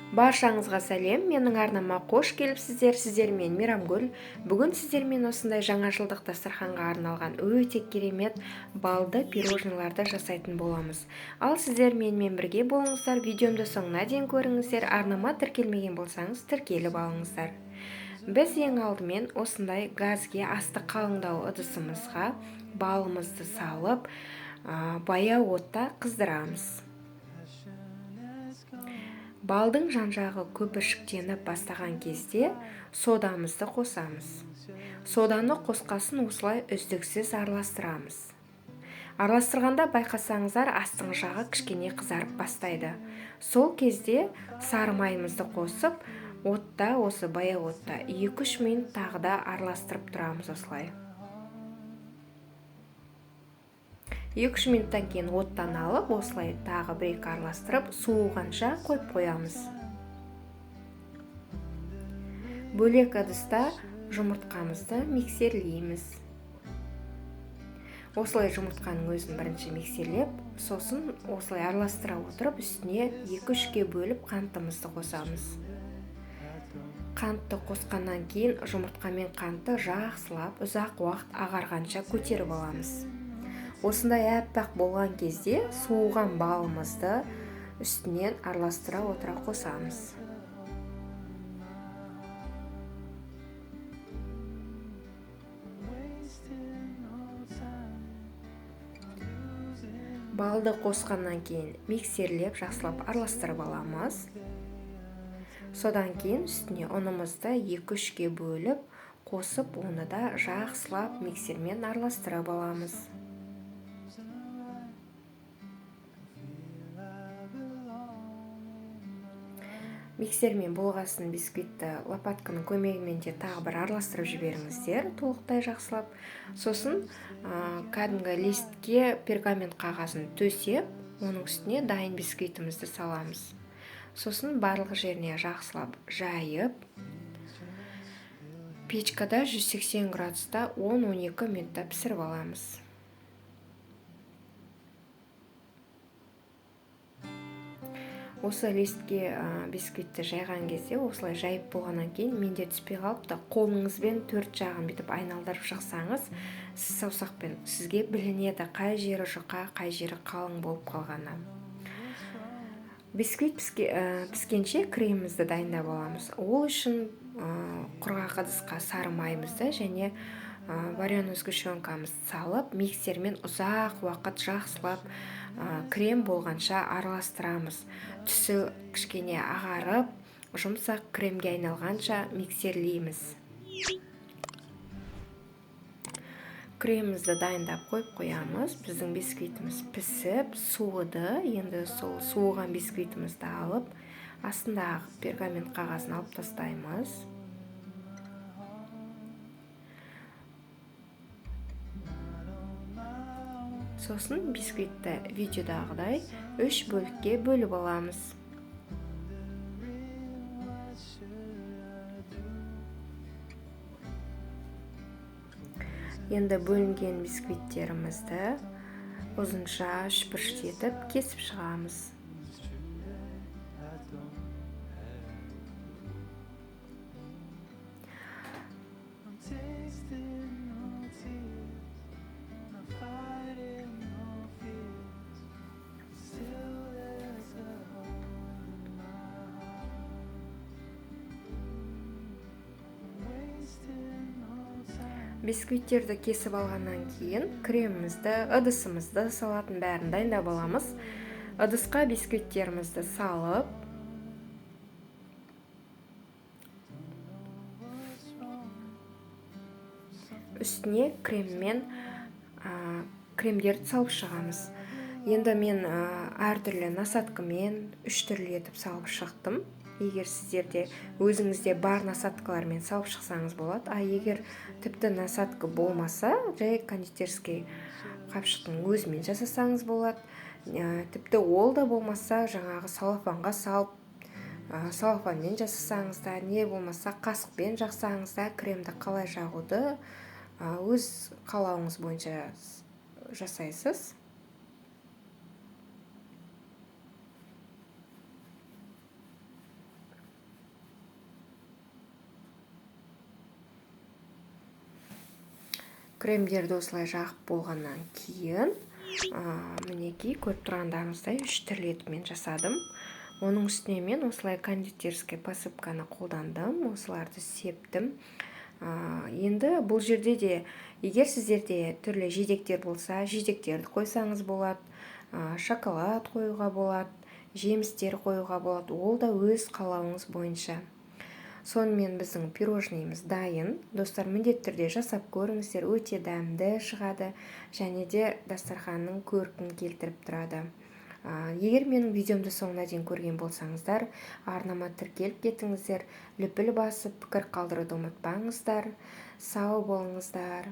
Баршаңызға сәлем, менің арнама қош келіпсіздер. Сіздермен Мейрамгүл. Бүгін сіздермен осындай жаңа жылдық дастарханға арналған өте керемет балды пирожныйларды жасайтын боламыз. Ал сіздер менімен бірге болыңыздар, видеомды соңына дейін көріңіздер. Арнама тіркелмеген болсаңыз, тіркеліп алыңыздар. Біз ең алдымен осындай газге асты қалыңдау ыдысымызға балымызды салып, баяу отта қыздырамыз. Балдың жан-жағы көпіршіктеніп бастаған кезде содамызды қосамыз. Соданы қосқасын осылай үздіксіз араластырамыз. Араластырғанда байқасаңыздар астың жағы кішкене қызарып бастайды. Сол кезде сары майымызды қосып, отта, осы баяу отта 2-3 минут тағы да араластырып тұрамыз осылай. 2-3 минуттан кейін оттан алып, осылай тағы бір-екі араластырып, суығанша қойып қоямыз. Бөлек ыдыста жұмыртқамызды миксерлейміз. Осылай жұмыртқаның өзін бірінші миксерлеп, сосын осылай араластыра отырып, үстіне 2-3-ке бөліп қантымызды қосамыз. Қантты қосқаннан кейін жұмыртқа мен қантты жақсылап ұзақ уақыт ағарғанша көтеріп аламыз. Осындай әппақ болған кезде суыған балымызды үстінен араластыра отыра қосамыз. Балды қосқаннан кейін миксерлеп жақсылап араластырып аламыз. Содан кейін үстіне ұнымызды 2-3-ке бөліп қосып, оны да жақсылап миксермен араластырып аламыз. Миксермен болғасын бисквитті лопатканың көмегімен де тағы бір араластырып жіберіңіздер, толықтай жақсылап. Сосын кәдімгі листке пергамент қағазын төсеп, оның үстіне дайын бисквитімізді саламыз. Сосын барлық жеріне жақсылап жайып, печкада 180 градуста 10-12 минутта пісіріп аламыз. Осы листке бисквитті жайған кезде, осылай жайып болғаннан кейін менде түспей қалыпты. Қолыңызбен 4 жағын бітіп айналдырып шықсаңыз, сіз саусақпен сізге білінеді қай жері жұқа, қай жері қалың болып қалғаны. Бисквит піскенше кремімізді дайындап аламыз. Ол үшін құрғақ ыдысқа сары майымызды және вареный сгущенкамызды салып, миксермен ұзақ уақыт жақсылап крем болғанша араластырамыз. Түсі кішкене ағарып, жұмсақ кремге айналғанша миксерлейміз. Кремімізді дайындап қойып қоямыз. Біздің бисквитіміз пісіп, суыды. Енді сол суыған бисквитімізді алып, астындағы пергамент қағазын алып тастаймыз. Сосын бисквитті видеодағыдай 3 бөлікке бөліп аламыз. Енді бөлінген бисквиттерімізді ұзынша үшбұрыштетіп кесіп шығамыз. Бисквиттерді кесіп алғаннан кейін кремімізді, ыдысымызды салатын бәрін дайындап аламыз. Ыдысқа бисквиттерімізді салып, үстіне кремдерді салып шығамыз. Енді мен әртүрлі насаткамен 3 түрлі етіп салып шықтым. Егер сіздерде өзіңізде бар насаткалармен салып шықсаңыз болады. Егер тіпті насатка болмаса, жай кондитерский қапшықтың өзімен жасасаңыз болады. Тіпті ол да болмаса, жаңағы салафанға салып, салафанмен жасасаңыз да, не болмаса қасықпен жақсаңыз да, кремді қалай жағуды өз қалауыңыз бойынша жасайсыз. кремдерді осылай жағып болғаннан кейін мінекей көріп тұрғандарыңыздай 3 түрлі етіп мен жасадым. Оның үстіне мен осылай кондитерский посыпканы қолдандым, осыларды септім. Енді бұл жерде де егер сіздерде түрлі жидектер болса, жидектерді қойсаңыз болады, шоколад қоюға болады, жемістер қоюға болады, ол да өз қалауыңыз бойынша. Сонымен біздің пирожныйымыз дайын. Достар, міндетті түрде жасап көріңіздер, өте дәмді шығады және де дастарханның көркін келтіріп тұрады. Егер менің видеомды соңына дейін көрген болсаңыздар, арнама тіркеліп кетіңіздер, лүпіл басып пікір қалдыруды ұмытпаңыздар. Сау болыңыздар.